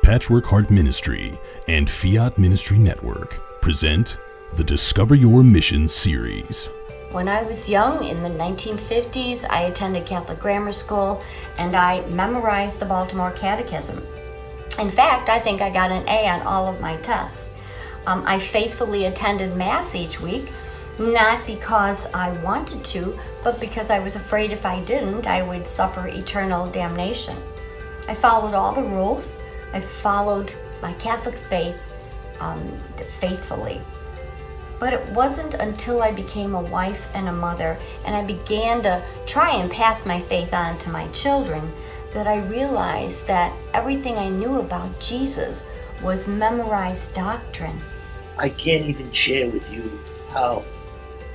Patchwork Heart Ministry and Fiat Ministry Network present the Discover Your Mission series. When I was young, in the 1950s, I attended Catholic grammar school and I memorized the Baltimore Catechism. In fact, I think I got an A on all of my tests. I faithfully attended Mass each week, not because I wanted to, but because I was afraid if I didn't, I would suffer eternal damnation. I followed all the rules. I followed my Catholic faith faithfully. But it wasn't until I became a wife and a mother and I began to try and pass my faith on to my children that I realized that everything I knew about Jesus was memorized doctrine. I can't even share with you how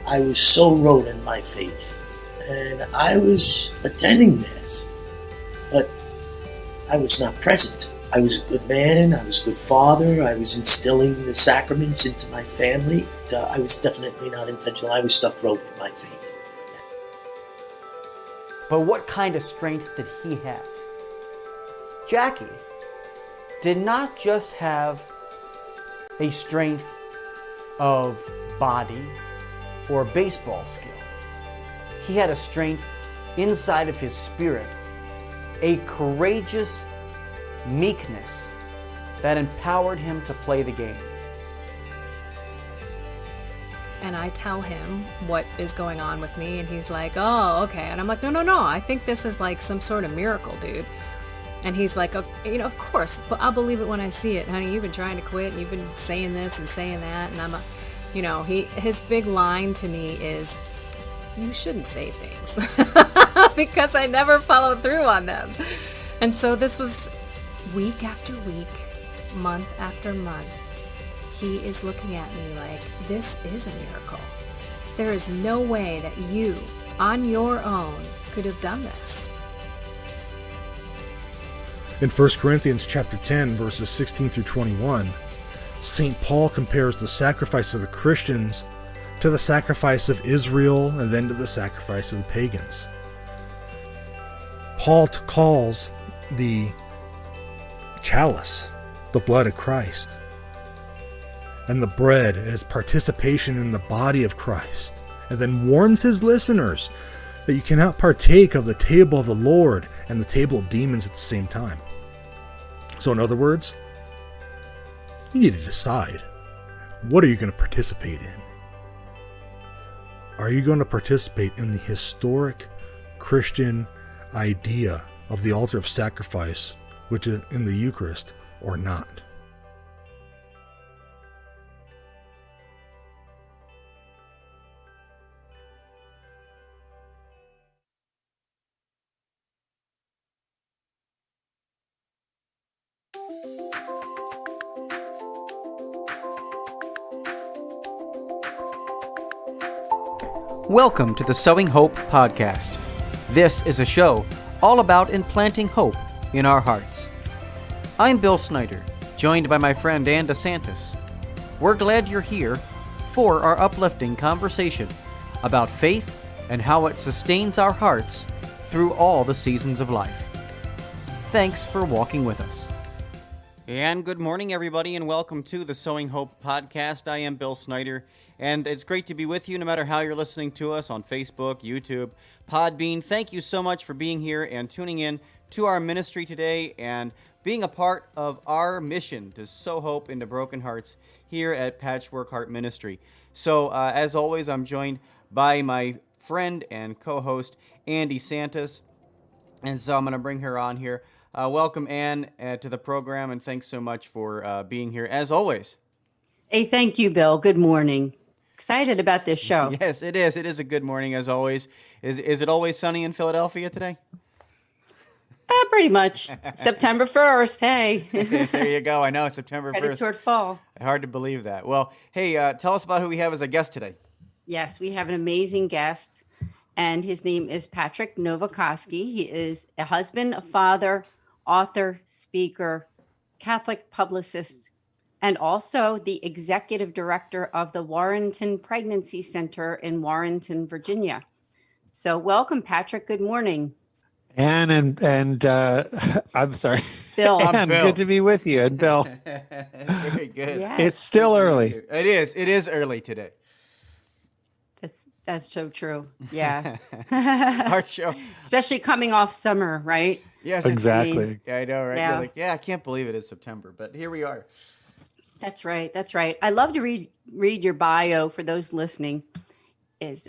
I was so rooted in my faith. And I was attending Mass, but I was not present. I was a good man, I was a good father, I was instilling the sacraments into my family. I was definitely not intentional. I was stuck rooted in my faith. But what kind of strength did he have? Jackie did not just have a strength of body or baseball skill. He had a strength inside of his spirit, a courageous meekness that empowered him to play the game. And I tell him what is going on with me, and he's like, oh, okay. And I'm like, no, I think this is like some sort of miracle, dude. And he's like, oh, of course, but I'll believe it when I see it. Honey, you've been trying to quit, and you've been saying this and saying that. And I'm his big line to me is, you shouldn't say things because I never follow through on them. And so this was week after week, month after month. He is looking at me like, this is a miracle. There is no way that you, on your own, could have done this. In 1 Corinthians chapter 10, verses 16 through 21, St. Paul compares the sacrifice of the Christians to the sacrifice of Israel and then to the sacrifice of the pagans. Paul calls the chalice the blood of Christ, and the bread as participation in the body of Christ, and then warns his listeners that you cannot partake of the table of the Lord and the table of demons at the same time. So in other words, you need to decide, what are you going to participate in? Are you going to participate in the historic Christian idea of the altar of sacrifice, which is in the Eucharist, or not? Welcome to the Sowing Hope podcast. This is a show all about implanting hope in our hearts. I'm Bill Snyder, joined by my friend Ann DeSantis. We're glad you're here for our uplifting conversation about faith and how it sustains our hearts through all the seasons of life. Thanks for walking with us. And good morning, everybody, and welcome to the Sowing Hope podcast. I am Bill Snyder, and it's great to be with you no matter how you're listening to us on Facebook, YouTube, Podbean. Thank you so much for being here and tuning in to our ministry today and being a part of our mission to sow hope into broken hearts here at Patchwork Heart Ministry. So, as always, I'm joined by my friend and co-host, Andy Santos, and so I'm going to bring her on here. Welcome, Ann, to the program, and thanks so much for being here, as always. Hey, thank you, Bill. Good morning. Excited about this show. Yes, it is. It is a good morning, as always. Is it always sunny in Philadelphia today? Pretty much. September 1st, hey. There you go. I know, it's September 1st. Headed toward fall. Hard to believe that. Well, hey, tell us about who we have as a guest today. Yes, we have an amazing guest, and his name is Patrick Novecosky. He is a husband, a father, author, speaker, Catholic publicist, and also the executive director of the Warrenton Pregnancy Center in Warrenton, Virginia. So welcome, Patrick. Good morning. And I'm sorry. Bill. And Bill. good to be with you. And Bill, Very good. Yes. it's still early. It is. It is early today. That's so true. Yeah. Our show. Especially coming off summer, right? Yes, Exactly. Yeah, I know, right? Yeah. You're like, yeah, I can't believe it is September, but here we are. That's right. That's right. I love to read your bio for those listening. Is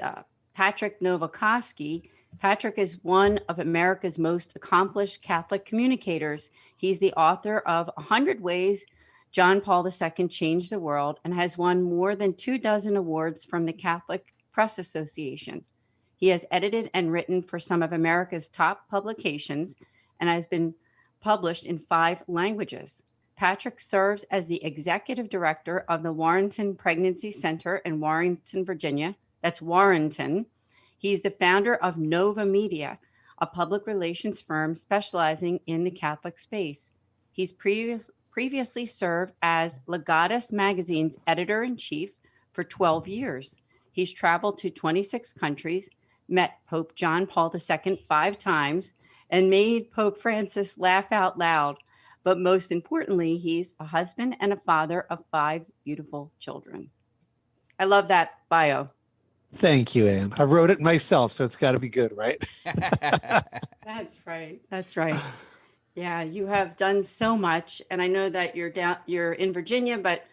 Patrick Novecosky. Patrick is one of America's most accomplished Catholic communicators. He's the author of 100 Ways John Paul II Changed the World and has won more than 24 awards from the Catholic Press Association. He has edited and written for some of America's top publications and has been published in 5 languages. Patrick serves as the executive director of the Warrenton Pregnancy Center in Warrenton, Virginia. That's Warrenton. He's the founder of Nova Media, a public relations firm specializing in the Catholic space. He's previously served as Legatus Magazine's editor-in-chief for 12 years. He's traveled to 26 countries, met Pope John Paul II 5 times, and made Pope Francis laugh out loud. But most importantly, he's a husband and a father of 5 beautiful children. I love that bio. Thank you, Anne. I wrote it myself, so it's got to be good, right? That's right. That's right. Yeah, you have done so much, and I know that you're in Virginia, but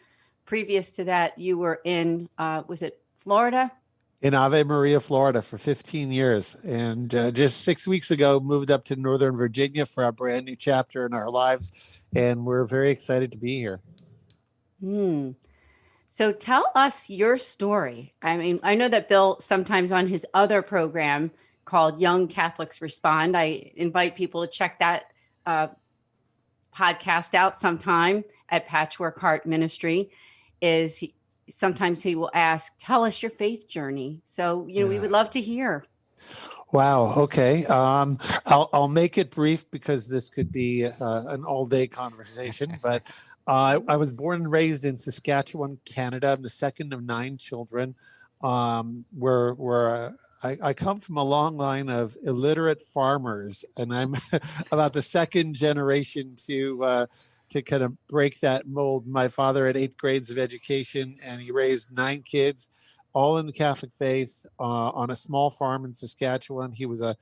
previous to that, you were in was it Florida? In Ave Maria, Florida for 15 years. And just 6 weeks ago, moved up to Northern Virginia for a brand new chapter in our lives. And we're very excited to be here. So tell us your story. I mean, I know that Bill sometimes on his other program called Young Catholics Respond, I invite people to check that podcast out sometime at Patchwork Heart Ministry. Sometimes he will ask, tell us your faith journey. So, we would love to hear. Wow. Okay. I'll make it brief because this could be an all-day conversation. But I was born and raised in Saskatchewan, Canada. I'm the second of 9 children. I come from a long line of illiterate farmers, and I'm about the second generation to kind of break that mold. My father had 8 grades of education, and he raised 9 kids, all in the Catholic faith, on a small farm in Saskatchewan. He was a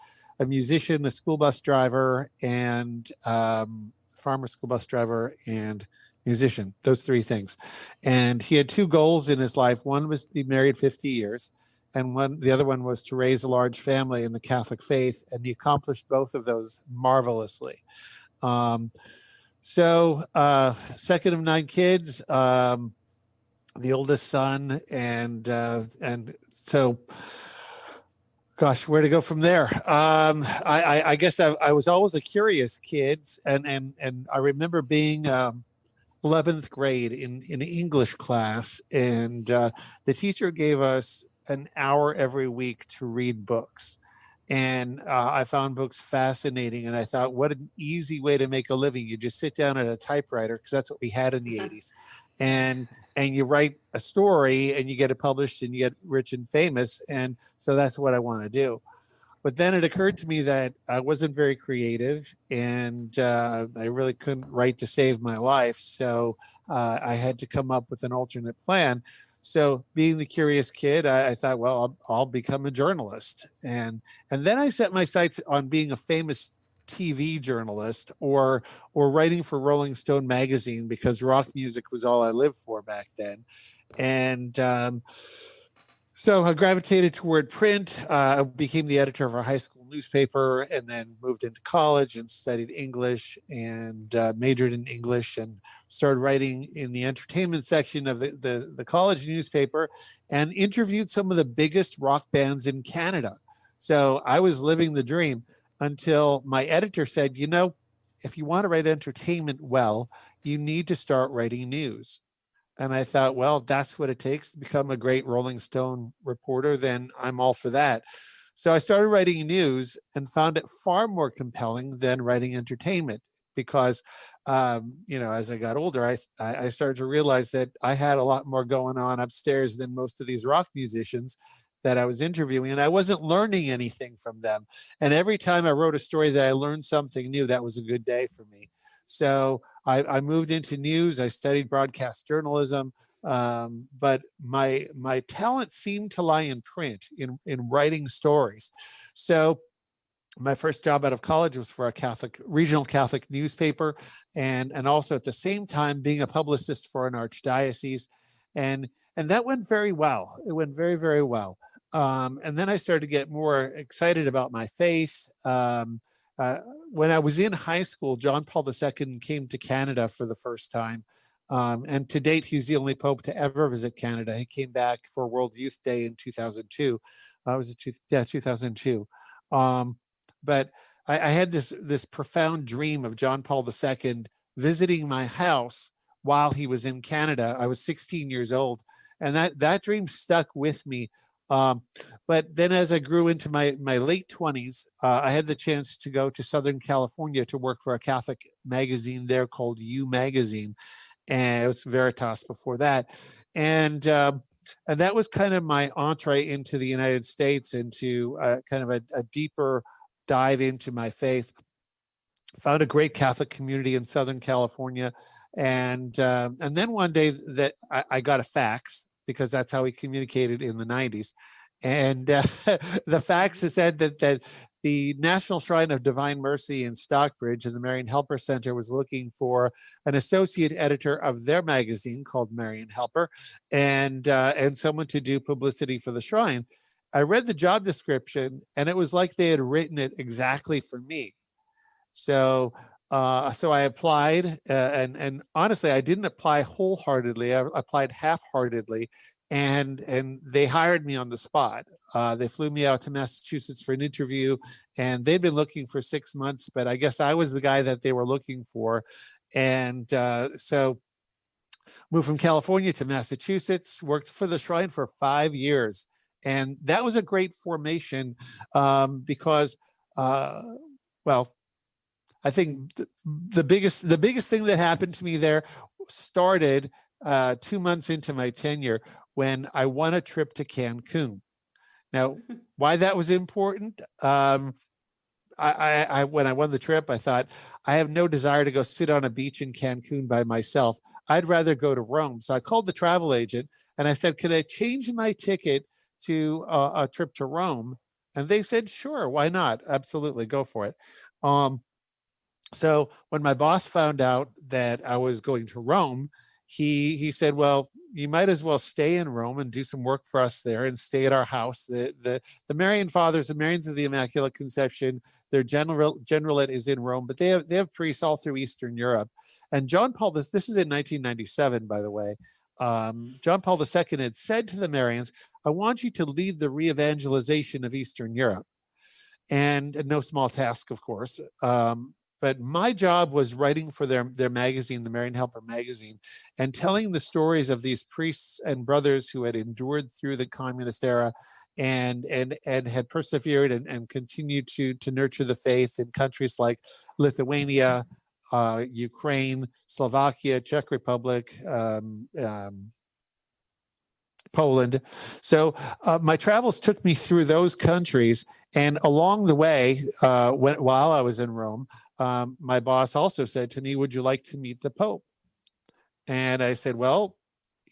musician, a school bus driver, and farmer, school bus driver, and musician, those 3 things. And he had 2 goals in his life. One was to be married 50 years, and the other one was to raise a large family in the Catholic faith, and he accomplished both of those marvelously. So second of 9 kids, the oldest son, and so, gosh, where to go from there? I guess I was always a curious kid, and I remember being 11th grade in English class, and the teacher gave us an hour every week to read books. And I found books fascinating, and I thought, what an easy way to make a living. You just sit down at a typewriter, because that's what we had in the 80s, and you write a story, and you get it published, and you get rich and famous. And so that's what I want to do. But then it occurred to me that I wasn't very creative, and I really couldn't write to save my life. So I had to come up with an alternate plan. So being the curious kid, I thought, well, I'll become a journalist. And then I set my sights on being a famous TV journalist or writing for Rolling Stone magazine, because rock music was all I lived for back then. And so I gravitated toward print. I became the editor of our high school newspaper, and then moved into college and studied English, and majored in English, and started writing in the entertainment section of the college newspaper, and interviewed some of the biggest rock bands in Canada. So I was living the dream until my editor said, if you want to write entertainment well, you need to start writing news. And I thought, well, that's what it takes to become a great Rolling Stone reporter, then I'm all for that. So I started writing news and found it far more compelling than writing entertainment, because, as I got older, I started to realize that I had a lot more going on upstairs than most of these rock musicians that I was interviewing, and I wasn't learning anything from them. And every time I wrote a story that I learned something new, that was a good day for me. So I moved into news. I studied broadcast journalism, but my talent seemed to lie in print, in writing stories. So my first job out of college was for a regional Catholic newspaper, and also at the same time being a publicist for an archdiocese, and that went very well. It went very, very well. And then I started to get more excited about my faith. Uh, when I was in high school, John Paul II came to Canada for the first time. And to date, he's the only pope to ever visit Canada. He came back for World Youth Day in 2002. Was it 2002? But I had this profound dream of John Paul II visiting my house while he was in Canada. I was 16 years old, and that dream stuck with me. But then as I grew into my late 20s, I had the chance to go to Southern California to work for a Catholic magazine there called You Magazine. And it was Veritas before that. And that was kind of my entree into the United States, into kind of a deeper dive into my faith. Found a great Catholic community in Southern California. And then one day that I got a fax, because that's how we communicated in the 90s. And the fax said that the National Shrine of Divine Mercy in Stockbridge and the Marian Helper Center was looking for an associate editor of their magazine called Marian Helper, and someone to do publicity for the shrine. I read the job description, and it was like they had written it exactly for me. So I applied, and honestly, I didn't apply wholeheartedly. I applied half-heartedly, and they hired me on the spot. They flew me out to Massachusetts for an interview, and they'd been looking for 6 months, but I guess I was the guy that they were looking for. And so moved from California to Massachusetts, worked for the shrine for 5 years. And that was a great formation because, well, I think the biggest thing that happened to me there started 2 months into my tenure when I won a trip to Cancun. Now, why that was important? When I won the trip, I thought, I have no desire to go sit on a beach in Cancun by myself. I'd rather go to Rome. So I called the travel agent and I said, "Can I change my ticket to a trip to Rome?" And they said, "Sure, why not? Absolutely, go for it." So when my boss found out that I was going to Rome, he said, "Well, you might as well stay in Rome and do some work for us there and stay at our house." The Marian Fathers, the Marians of the Immaculate Conception, their generalate is in Rome, but they have priests all through Eastern Europe. And John Paul, this is in 1997, by the way. John Paul II had said to the Marians, "I want you to lead the re-evangelization of Eastern Europe." And no small task, of course. But my job was writing for their magazine, the Marian Helper magazine, and telling the stories of these priests and brothers who had endured through the communist era and had persevered and continued to nurture the faith in countries like Lithuania, Ukraine, Slovakia, Czech Republic, Poland. So my travels took me through those countries, and along the way, while I was in Rome, my boss also said to me, "Would you like to meet the Pope?" And I said, "Well,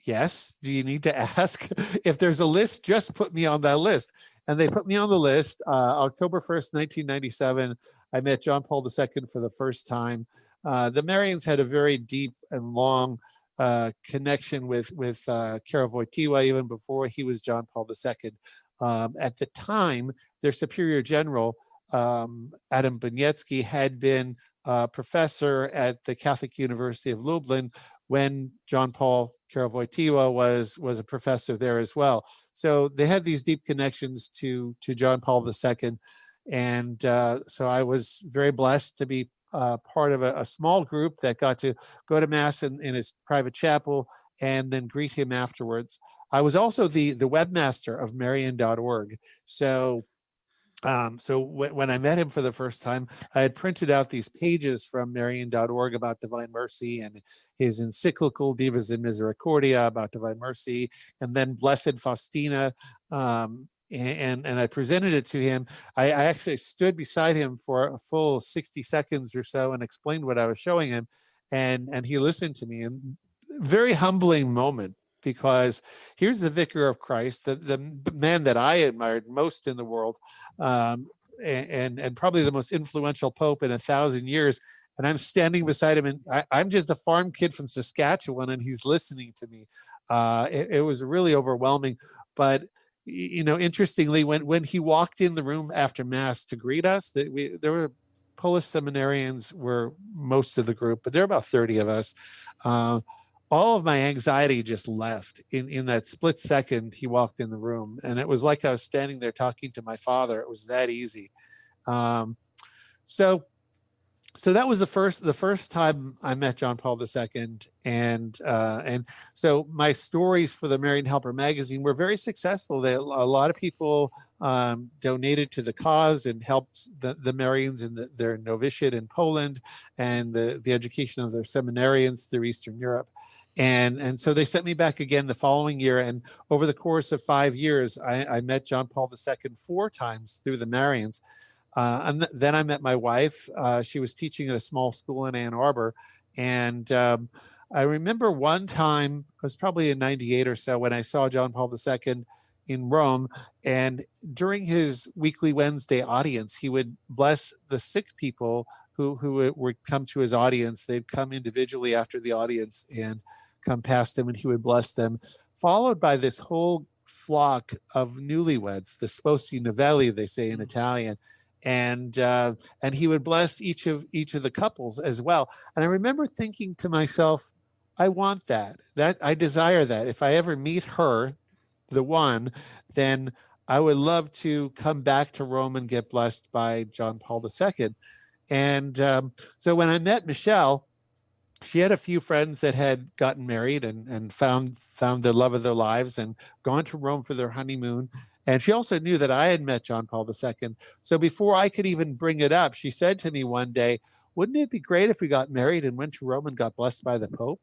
yes. Do you need to ask? If there's a list, just put me on that list." And they put me on the list. October 1st, 1997, I met John Paul II for the first time. The Marians had a very deep and long connection with Karol Wojtyła even before he was John Paul II. At the time, their superior general, Adam Buniecki, had been a professor at the Catholic University of Lublin when John Paul Karol Wojtyła was a professor there as well. So they had these deep connections to John Paul II. And so I was very blessed to be part of a small group that got to go to Mass in his private chapel and then greet him afterwards. I was also the webmaster of Marian.org. So when I met him for the first time, I had printed out these pages from Marian.org about Divine Mercy and his encyclical Divas in Misericordia about Divine Mercy, and then Blessed Faustina, and I presented it to him. I actually stood beside him for a full 60 seconds or so and explained what I was showing him, and he listened to me. And very humbling moment, because here's the vicar of Christ, the man that I admired most in the world, and probably the most influential pope in 1,000 years. And I'm standing beside him, and I'm just a farm kid from Saskatchewan, and he's listening to me. It was really overwhelming. But interestingly, when he walked in the room after Mass to greet us, there were Polish seminarians were most of the group, but there were about 30 of us. All of my anxiety just left in that split second he walked in the room, and it was like I was standing there talking to my father. It was that easy. So that was the first time I met John Paul II, and so my stories for the Marian Helper magazine were very successful. A lot of people donated to the cause and helped the Marians in their novitiate in Poland and the education of their seminarians through Eastern Europe, and so they sent me back again the following year. And over the course of 5 years, I met John Paul II 4 times through the Marians. And then I met my wife. She was teaching at a small school in Ann Arbor. And I remember one time, it was probably in 98 or so, when I saw John Paul II in Rome. And during his weekly Wednesday audience, he would bless the sick people who would come to his audience. They'd come individually after the audience and come past him, and he would bless them, followed by this whole flock of newlyweds, the sposi novelli, they say in Italian. And he would bless each of the couples as well. And I remember thinking to myself, I want that. I desire that. If I ever meet her, the one, then I would love to come back to Rome and get blessed by John Paul II. And so when I met Michelle, she had a few friends that had gotten married and found the love of their lives and gone to Rome for their honeymoon. And she also knew that I had met John Paul II. So before I could even bring it up, she said to me one day, wouldn't it be great if we got married and went to Rome and got blessed by the Pope?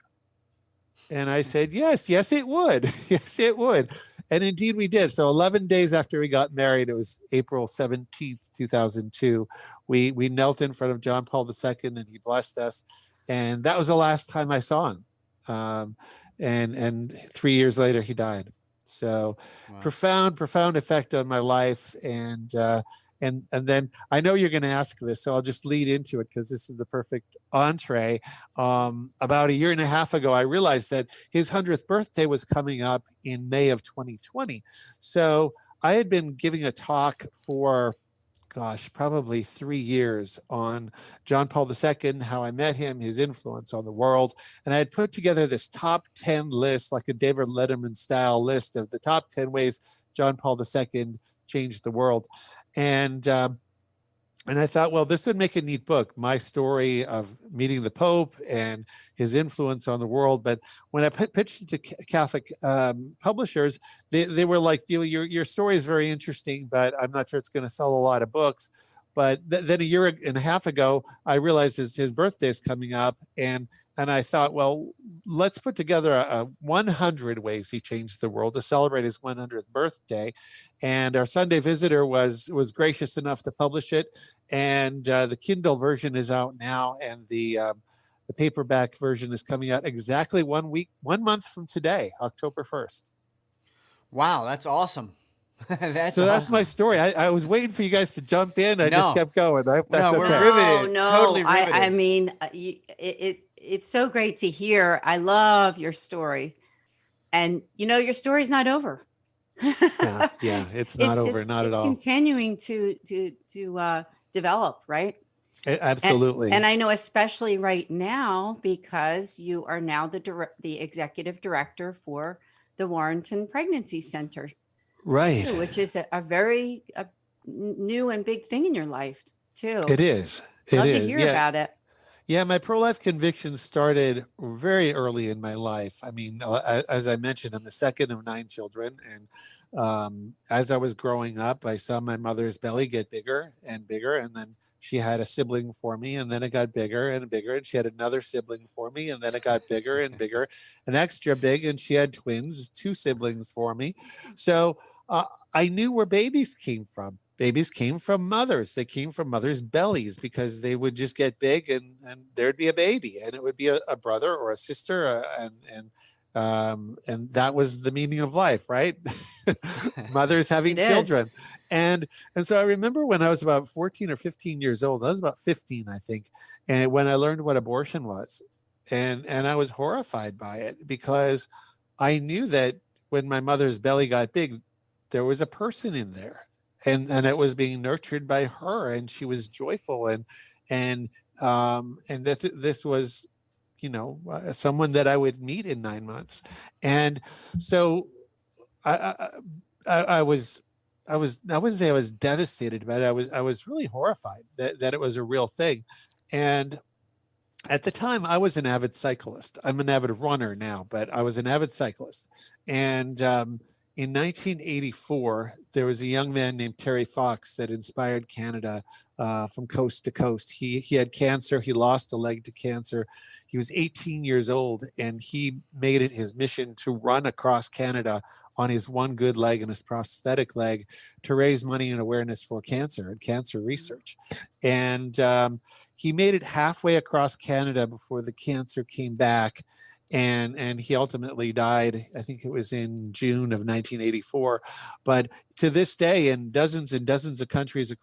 And I said, yes, it would. Yes, it would. And indeed we did. So 11 days after we got married, it was April 17th, 2002, we knelt in front of John Paul II and he blessed us. And that was the last time I saw him. And 3 years later, he died. So wow. profound effect on my life. And then I know you're going to ask this, so I'll just lead into it because this is the perfect entree. About a year and a half ago, I realized that his 100th birthday was coming up in May of 2020. So I had been giving a talk for probably 3 years on John Paul II, how I met him, his influence on the world. And I had put together this top 10 list, like a David Letterman style list of the top 10 ways John Paul II changed the world. And I thought, well, this would make a neat book, my story of meeting the Pope and his influence on the world. But when I pitched it to Catholic publishers, they were like, your story is very interesting, but I'm not sure it's going to sell a lot of books. But then a year and a half ago, I realized his birthday is coming up. And I thought, well, let's put together a 100 ways he changed the world to celebrate his 100th birthday. And our Sunday Visitor was gracious enough to publish it. And the Kindle version is out now. And the paperback version is coming out exactly 1 month from today, October 1st. Wow, that's awesome. That's my story. I was waiting for you guys to jump in. I just kept going. I hope that's we're okay. riveted. No, Totally riveted. I mean, it's so great to hear. I love your story, and your story's not over. yeah, it's not over, not at all. It's continuing to develop, right? Absolutely. And I know, especially right now, because you are now the executive director for the Warrenton Pregnancy Center. Right. Too, which is a very new and big thing in your life, too. It is. Love to hear about it. Yeah, my pro-life conviction started very early in my life. I mean, as I mentioned, I'm the second of 9 children. And as I was growing up, I saw my mother's belly get bigger and bigger. And then she had a sibling for me, and then it got bigger and bigger. And she had another sibling for me, and then it got bigger and bigger and extra big. And she had twins, 2 siblings for me. So I knew where babies came from. Babies came from mothers. They came from mothers' bellies because they would just get big and there'd be a baby, and it would be a brother or a sister, and that was the meaning of life, right? Mothers having It is. children. And so I remember when I was about 14 or 15 years old, I was about 15, I think, and when I learned what abortion was. And I was horrified by it because I knew that when my mother's belly got big, there was a person in there, and it was being nurtured by her, and she was joyful, and that this was, someone that I would meet in 9 months. And so I was I wouldn't say I was devastated, but I was really horrified that it was a real thing. And at the time, I was an avid cyclist. I'm an avid runner now, but I was an avid cyclist. And in 1984, there was a young man named Terry Fox that inspired Canada from coast to coast. He had cancer. He lost a leg to cancer. He was 18 years old, and he made it his mission to run across Canada on his one good leg and his prosthetic leg to raise money and awareness for cancer and cancer research. And he made it halfway across Canada before the cancer came back. And he ultimately died, I think it was in June of 1984. But to this day, in dozens and dozens of countries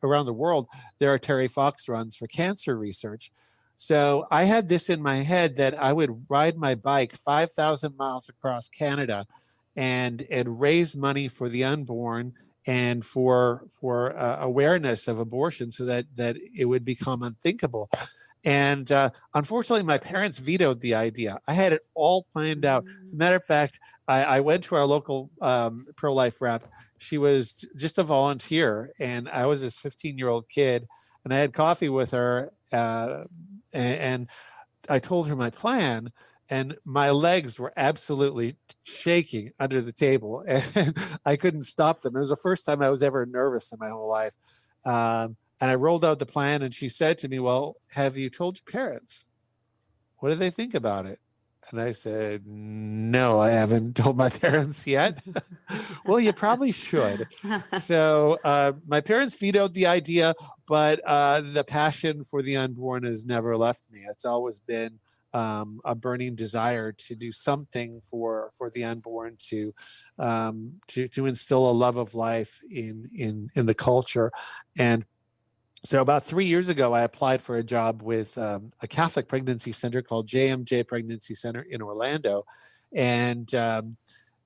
around the world, there are Terry Fox runs for cancer research. So I had this in my head that I would ride my bike 5,000 miles across Canada and raise money for the unborn and for awareness of abortion so that it would become unthinkable. And unfortunately, my parents vetoed the idea. I had it all planned out. As a matter of fact, I went to our local pro-life rep. She was just a volunteer, and I was this 15-year-old kid, and I had coffee with her, and I told her my plan, and my legs were absolutely shaking under the table, and I couldn't stop them. It was the first time I was ever nervous in my whole life. And I rolled out the plan, and she said to me, "Well, have you told your parents? What do they think about it?" And I said, "No, I haven't told my parents yet." "Well, you probably should." So my parents vetoed the idea, but the passion for the unborn has never left me. It's always been a burning desire to do something for the unborn, to instill a love of life in the culture. And so about 3 years ago, I applied for a job with a Catholic pregnancy center called JMJ Pregnancy Center in Orlando. And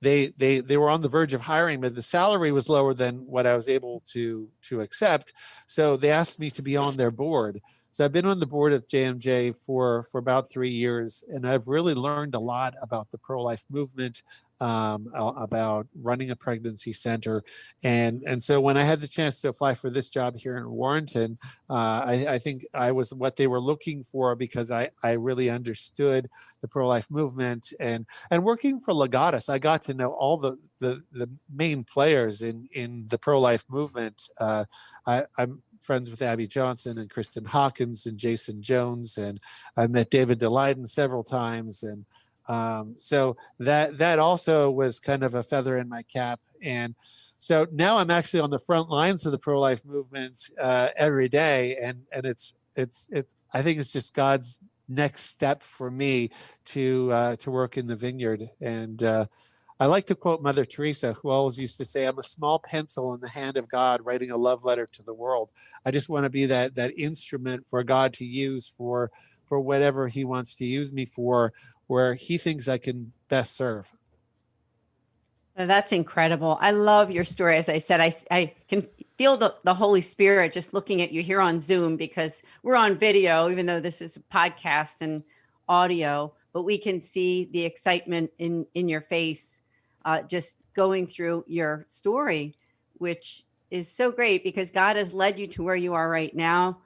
they were on the verge of hiring, but the salary was lower than what I was able to accept. So they asked me to be on their board. So I've been on the board of JMJ for about 3 years, and I've really learned a lot about the pro-life movement, about running a pregnancy center. And so when I had the chance to apply for this job here in Warrenton, I think I was what they were looking for, because I really understood the pro-life movement. And working for Legatus, I got to know all the main players in the pro-life movement. I'm friends with Abby Johnson and Kristen Hawkins and Jason Jones, and I've met David DeLayden several times. And so that also was kind of a feather in my cap. And so now I'm actually on the front lines of the pro-life movement every day, and it's I think it's just God's next step for me to work in the vineyard. And I like to quote Mother Teresa, who always used to say, "I'm a small pencil in the hand of God writing a love letter to the world." I just want to be that instrument for God to use for whatever he wants to use me for, where he thinks I can best serve. That's incredible. I love your story. As I said, I can feel the Holy Spirit just looking at you here on Zoom, because we're on video, even though this is a podcast and audio, but we can see the excitement in your face, just going through your story, which is so great, because God has led you to where you are right now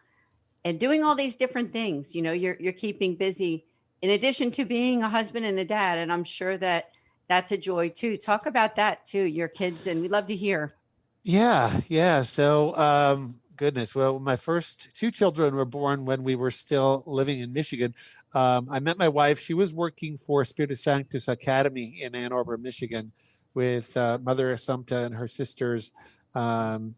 and doing all these different things. You're keeping busy in addition to being a husband and a dad. And I'm sure that's a joy too. Talk about that too, your kids, and we'd love to hear. Yeah. So goodness. Well, my first two children were born when we were still living in Michigan. I met my wife. She was working for Spiritus Sanctus Academy in Ann Arbor, Michigan, with Mother Assumpta and her sisters, and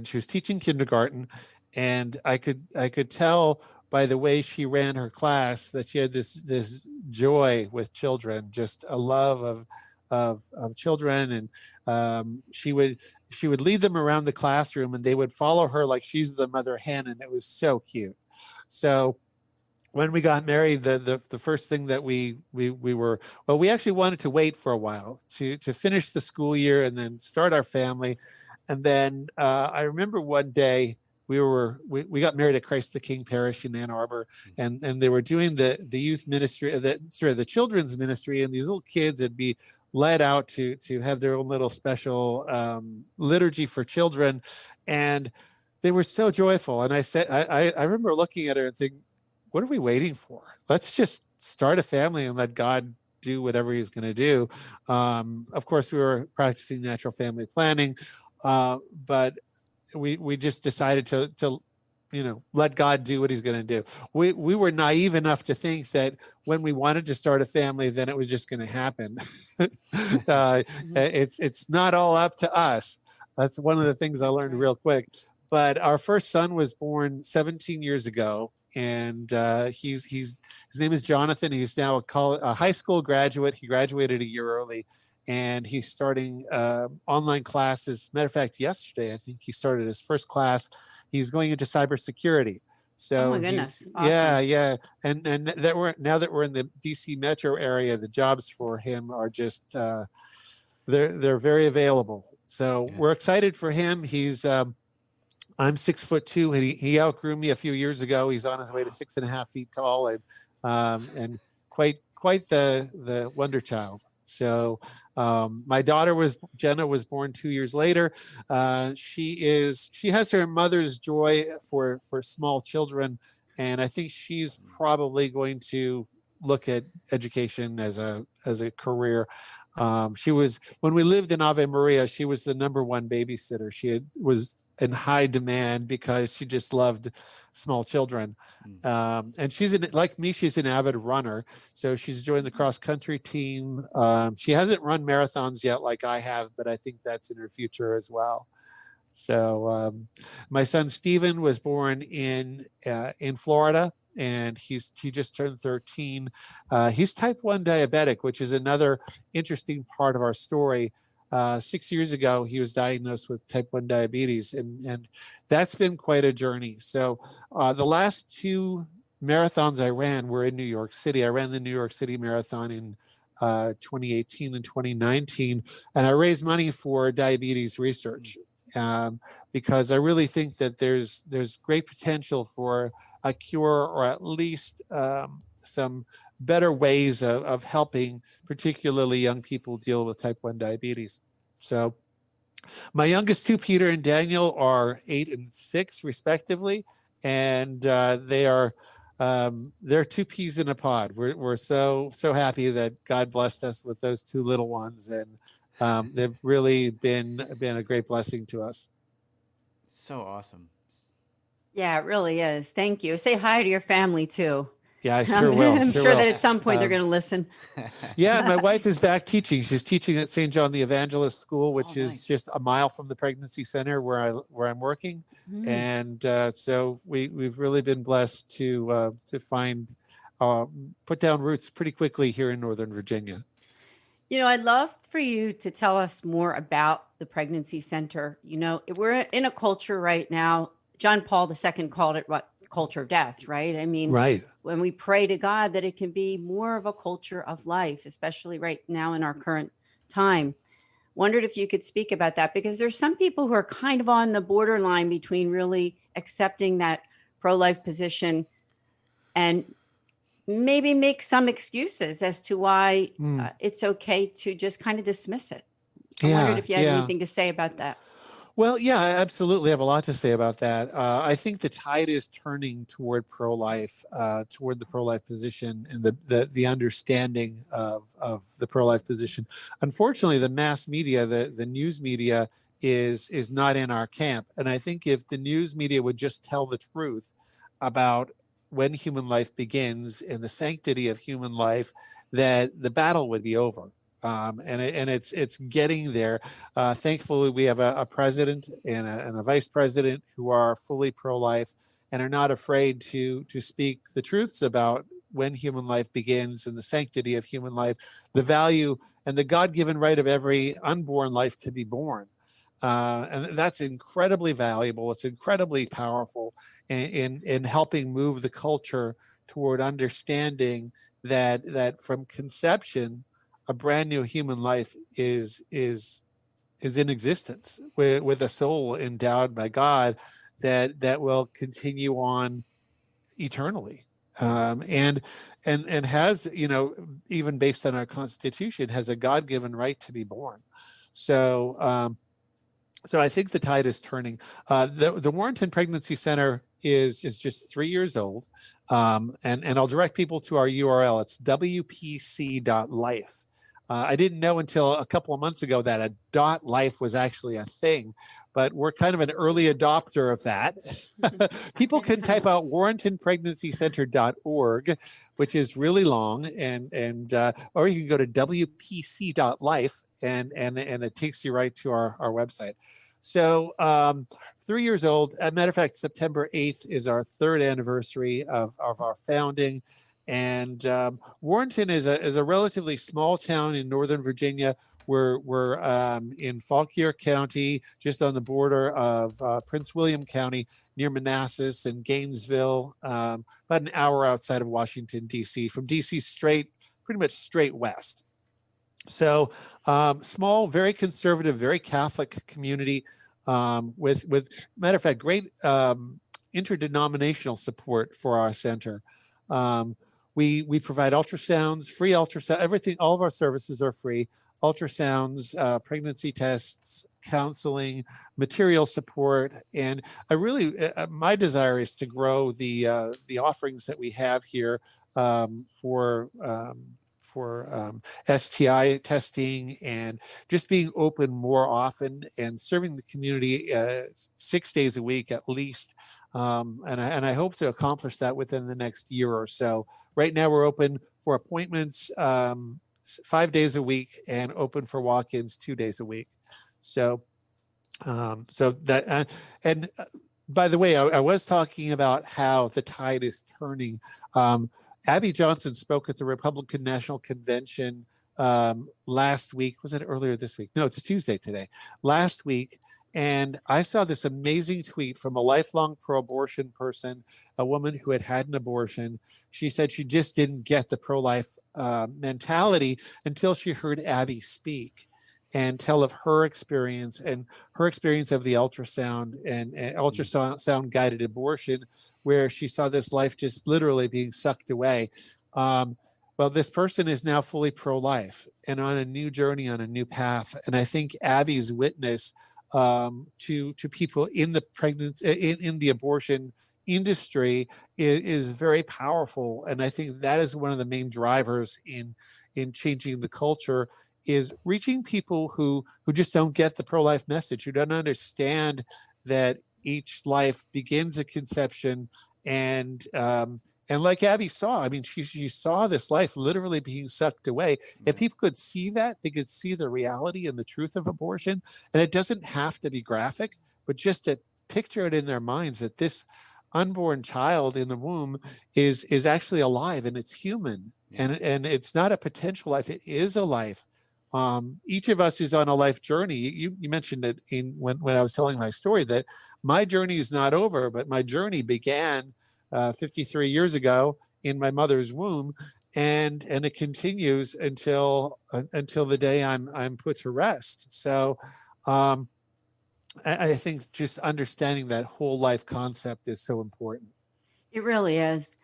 she was teaching kindergarten. And I could tell by the way she ran her class that she had this joy with children, just a love of children, and she would lead them around the classroom, and they would follow her like she's the mother hen, and it was so cute. So when we got married, the first thing that we actually wanted to wait for a while to finish the school year and then start our family. And then I remember one day we got married at Christ the King Parish in Ann Arbor, and they were doing the youth ministry, the children's ministry, and these little kids would be led out to have their own little special liturgy for children, and they were so joyful. And I said, I remember looking at her and saying, "What are we waiting for? Let's just start a family and let God do whatever He's going to do." Of course, we were practicing natural family planning, but we just decided to let God do what He's going to do. We were naive enough to think that when we wanted to start a family, then it was just going to happen. It's not all up to us. That's one of the things I learned real quick. But our first son was born 17 years ago, and his name is Jonathan. He's now a high school graduate. He graduated a year early, and he's starting online classes. Matter of fact, yesterday, I think he started his first class. He's going into cybersecurity. So oh my goodness. Awesome. Yeah. And now that we're in the DC metro area, the jobs for him are just, they're very available. So we're excited for him. He's, I'm 6'2", and he outgrew me a few years ago. He's on his way to 6.5 feet tall, and quite the wonder child. So my daughter Jenna was born 2 years later. She has her mother's joy for small children, and I think she's probably going to look at education as a career. When we lived in Ave Maria, she was the number one babysitter. Was in high demand because she just loved small children. And like me, she's an avid runner. So she's joined the cross country team. She hasn't run marathons yet like I have, but I think that's in her future as well. So my son, Steven, was born in Florida, and he just turned 13. He's type 1 diabetic, which is another interesting part of our story. 6 years ago, he was diagnosed with type 1 diabetes, and that's been quite a journey. So the last two marathons I ran were in New York City. I ran the New York City Marathon in 2018 and 2019, and I raised money for diabetes research because I really think that there's great potential for a cure, or at least some better ways of helping particularly young people deal with type 1 diabetes. So my youngest two, Peter and Daniel, are 8 and 6 respectively, and they're two peas in a pod. We're so happy that God blessed us with those two little ones, and they've really been a great blessing to us. So awesome. Yeah, it really is. Thank you. Say hi to your family too. Yeah, I sure will. I'm sure that at some point they're going to listen. Yeah, my wife is back teaching. She's teaching at St. John the Evangelist School, which is just a mile from the pregnancy center where I'm working. And so we've really been blessed to put down roots pretty quickly here in Northern Virginia. I'd love for you to tell us more about the pregnancy center. We're in a culture right now. John Paul II called it culture of death, right? I mean, right. When we pray to God that it can be more of a culture of life, especially right now in our current time. Wondered if you could speak about that, because there's some people who are kind of on the borderline between really accepting that pro-life position and maybe make some excuses as to why it's okay to just kind of dismiss it. I wondered if you had anything to say about that. Well, yeah, I absolutely have a lot to say about that. I think the tide is turning toward pro-life, toward the pro-life position, and the understanding of the pro-life position. Unfortunately, the mass media, the news media, is not in our camp. And I think if the news media would just tell the truth about when human life begins and the sanctity of human life, that the battle would be over. And it's getting there. Thankfully, we have a president and a vice president who are fully pro-life and are not afraid to speak the truths about when human life begins and the sanctity of human life, the value and the God-given right of every unborn life to be born. And that's incredibly valuable. It's incredibly powerful in helping move the culture toward understanding that from conception, a brand new human life is in existence with a soul endowed by God that will continue on eternally. And has, even based on our Constitution, has a God-given right to be born. So so I think the tide is turning. The Warrenton Pregnancy Center is just 3 years old, and I'll direct people to our URL. It's wpc.life. I didn't know until a couple of months ago that a .life was actually a thing, but we're kind of an early adopter of that. People can type out warrentonpregnancycenter.org, which is really long, and or you can go to wpc.life, and it takes you right to our website. So 3 years old. As a matter of fact, September 8th is our third anniversary of our founding. And Warrenton is a relatively small town in Northern Virginia. We're in Fauquier County, just on the border of Prince William County, near Manassas and Gainesville, about an hour outside of Washington, D.C. From D.C. pretty much straight west. So small, very conservative, very Catholic community with matter of fact, great interdenominational support for our center. We provide ultrasounds, free ultrasound, everything, all of our services are free. Ultrasounds, pregnancy tests, counseling, material support. And I really, my desire is to grow the offerings that we have here for STI testing and just being open more often and serving the community 6 days a week at least. And I hope to accomplish that within the next year or so. Right now we're open for appointments 5 days a week and open for walk-ins 2 days a week. So that by the way, I was talking about how the tide is turning. Abby Johnson spoke at the Republican National Convention last week. Was it earlier this week? No, it's Tuesday today. Last week. And I saw this amazing tweet from a lifelong pro-abortion person, a woman who had an abortion. She said she just didn't get the pro-life mentality until she heard Abby speak and tell of her experience and her experience of the ultrasound and ultrasound guided abortion, where she saw this life just literally being sucked away. Well, this person is now fully pro-life and on a new journey, on a new path. And I think Abby's witness to people in the pregnancy, in the abortion industry is very powerful. And I think that is one of the main drivers in changing the culture, is reaching people who just don't get the pro-life message, who don't understand that each life begins at conception. And like Abby saw, I mean, she saw this life literally being sucked away. If people could see that, they could see the reality and the truth of abortion. And it doesn't have to be graphic, but just to picture it in their minds that this unborn child in the womb is actually alive and it's human. And it's not a potential life, it is a life. Each of us is on a life journey. You mentioned it when I was telling my story, that my journey is not over, but my journey began 53 years ago in my mother's womb, and it continues until the day I'm put to rest. So I think just understanding that whole life concept is so important. It really is.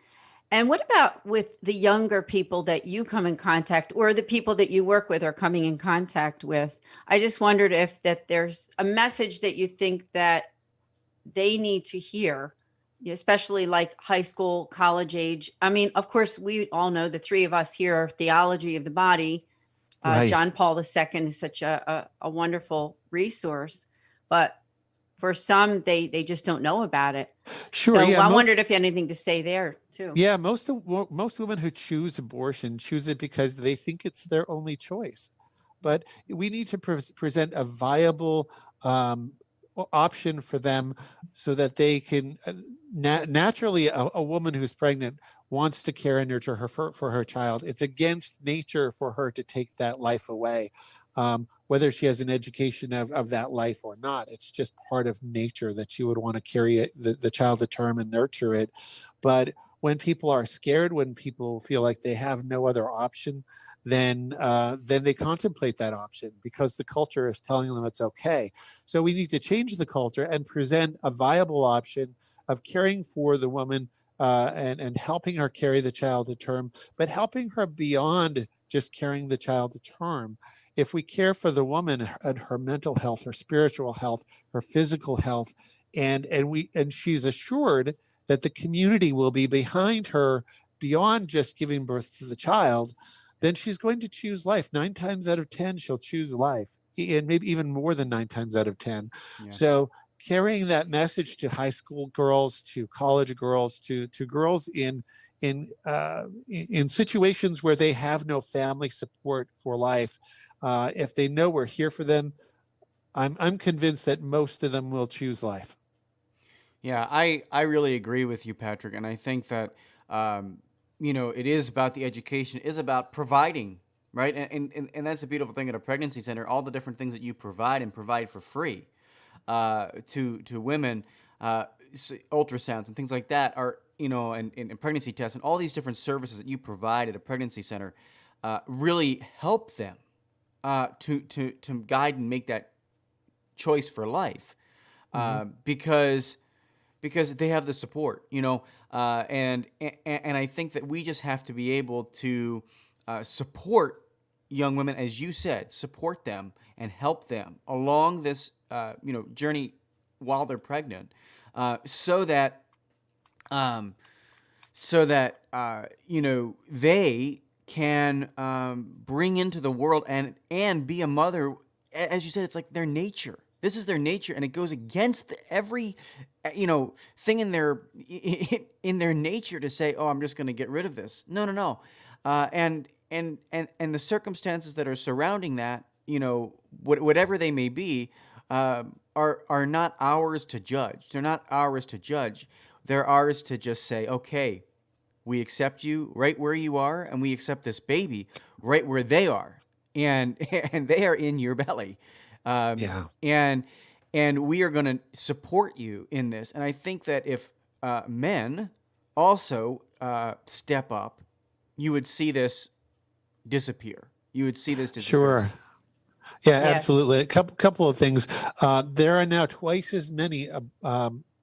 And what about with the younger people that you come in contact, or the people that you work with are coming in contact with? I just wondered if that there's a message that you think that they need to hear, especially like high school, college age. I mean, of course, we all know, the three of us here, are theology of the body. Right. John Paul II is such a wonderful resource. but for some, they just don't know about it. Sure. So Yeah. I wondered if you had anything to say there too. Yeah, most women who choose abortion choose it because they think it's their only choice. But we need to present a viable option for them so that they can naturally a woman who's pregnant wants to care and nurture for her child. It's against nature for her to take that life away, whether she has an education of that life or not. It's just part of nature that she would want to carry it, the child to term and nurture it. But when people are scared, when people feel like they have no other option, then they contemplate that option because the culture is telling them it's okay. So we need to change the culture and present a viable option of caring for the woman and helping her carry the child to term, but helping her beyond just carrying the child to term. If we care for the woman and her mental health, her spiritual health, her physical health, and she's assured that the community will be behind her beyond just giving birth to the child, then she's going to choose life. 9 times out of 10, she'll choose life, and maybe even more than 9 times out of 10. Yeah. So carrying that message to high school girls, to college girls, to girls in situations where they have no family support for life, if they know we're here for them, I'm convinced that most of them will choose life. Yeah, I really agree with you, Patrick, and I think that it is about the education, it is about providing, right? And that's a beautiful thing at a pregnancy center. All the different things that you provide and provide for free to women, ultrasounds and things like that are and pregnancy tests and all these different services that you provide at a pregnancy center really help them to guide and make that choice for life because they have the support, and I think that we just have to be able to support young women, as you said, support them and help them along this journey while they're pregnant, so that they can bring into the world and be a mother. As you said, it's like their nature. This is their nature, and it goes against every thing in their nature to say, "Oh, I'm just going to get rid of this." No. And the circumstances that are surrounding that, whatever they may be, are not ours to judge. They're not ours to judge. They're ours to just say, "Okay, we accept you right where you are, and we accept this baby right where they are, and they are in your belly." Yeah. And we are going to support you in this. And I think that if men also step up, you would see this disappear. You would see this disappear. Sure. Yeah, Yes. absolutely. A couple of things. There are now twice as many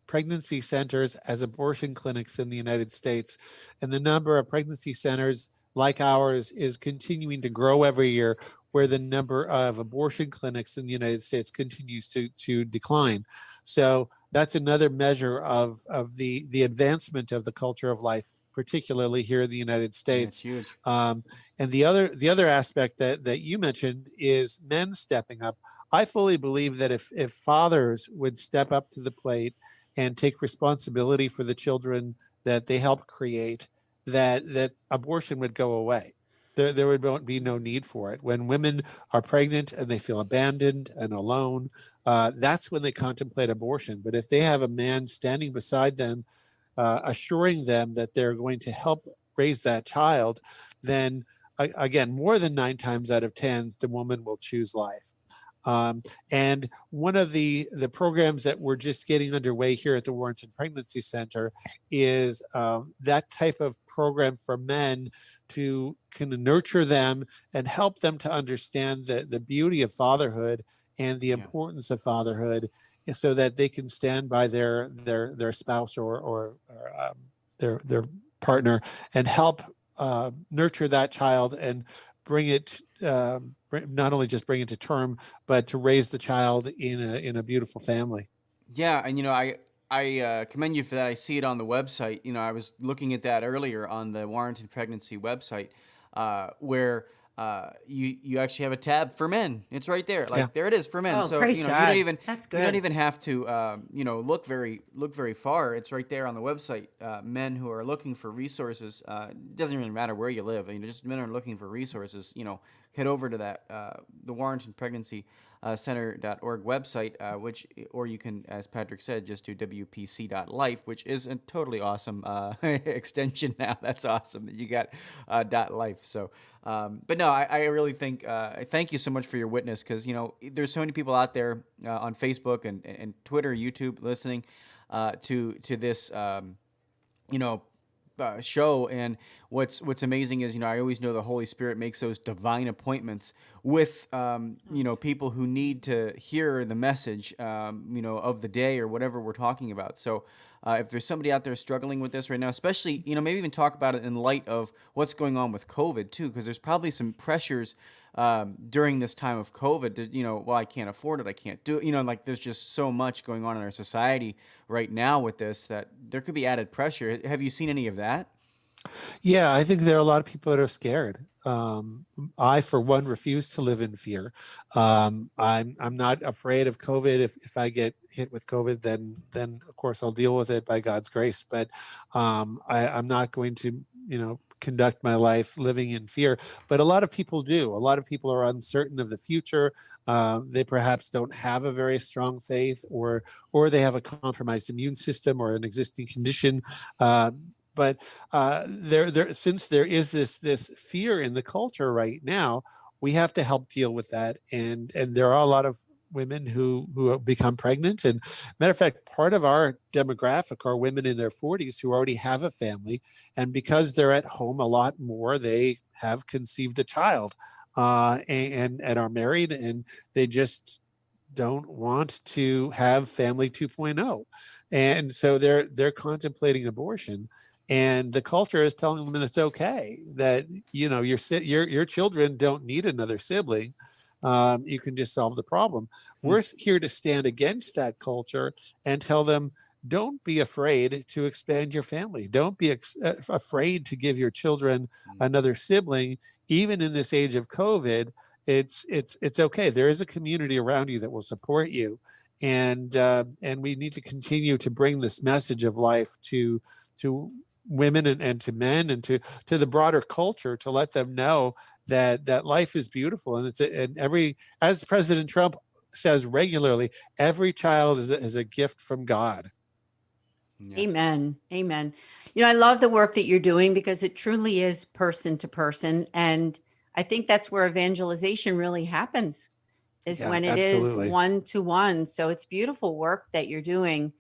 pregnancy centers as abortion clinics in the United States, and the number of pregnancy centers like ours is continuing to grow every year, where the number of abortion clinics in the United States continues to decline. So that's another measure of the advancement of the culture of life, particularly here in the United That's States. huge. And the other aspect that you mentioned is men stepping up. I fully believe that if fathers would step up to the plate and take responsibility for the children that they help create, that abortion would go away. There would be no need for it. When women are pregnant and they feel abandoned and alone, that's when they contemplate abortion. But if they have a man standing beside them, assuring them that they're going to help raise that child, then again, more than 9 times out of 10, the woman will choose life. And one of the programs that we're just getting underway here at the Warrenton Pregnancy Center is that type of program for men to kind of nurture them and help them to understand the beauty of fatherhood and the importance of fatherhood, so that they can stand by their spouse or their partner and help nurture that child and bring it not only just bring it to term, but to raise the child in a beautiful family. Yeah, and I commend you for that. I see it on the website. I was looking at that earlier on the Warrenton Pregnancy website, where you actually have a tab for men. It's right there. Like Yeah. there it is for men. Oh, So praise you God. don't even That's you don't good. even have to look very far. It's right there on the website. Men who are looking for resources. It doesn't really matter where you live. Just men are looking for resources. Head over to that the Warrenton Pregnancy Center.org website, or you can, as Patrick said, just do WPC.life, which is a totally awesome extension now. That's awesome that you got .life. So, but no, I really think, thank you so much for your witness, because, there's so many people out there on Facebook and Twitter, YouTube, listening to this, you know, show. And what's amazing is, I always know the Holy Spirit makes those divine appointments with people who need to hear the message of the day or whatever we're talking about. So if there's somebody out there struggling with this right now, especially, maybe even talk about it in light of what's going on with COVID too, because there's probably some pressures during this time of COVID to, well, I can't afford it, I can't do it, like there's just so much going on in our society right now with this, that there could be added pressure. Have you seen any of that? Yeah, I think there are a lot of people that are scared. I, for one, refuse to live in fear. I'm not afraid of COVID. If I get hit with COVID, then of course I'll deal with it by God's grace. But I'm not going to, conduct my life living in fear. But a lot of people do. A lot of people are uncertain of the future. They perhaps don't have a very strong faith, or they have a compromised immune system or an existing condition. But since there is this fear in the culture right now, we have to help deal with that. And there are a lot of women who have become pregnant. And matter of fact, part of our demographic are women in their 40s who already have a family. And because they're at home a lot more, they have conceived a child and are married, and they just don't want to have family 2.0. And so they're contemplating abortion. And the culture is telling them it's okay, that your children don't need another sibling. You can just solve the problem. We're here to stand against that culture and tell them, don't be afraid to expand your family. Don't be afraid to give your children another sibling, even in this age of COVID. It's okay. There is a community around you that will support you. And we need to continue to bring this message of life to women and to men and to the broader culture, to let them know that life is beautiful. And as President Trump says regularly, every child is a gift from God. Yeah. Amen. Amen. I love the work that you're doing, because it truly is person to person. And I think that's where evangelization really happens, is when it absolutely. is one-to-one. So it's beautiful work that you're doing.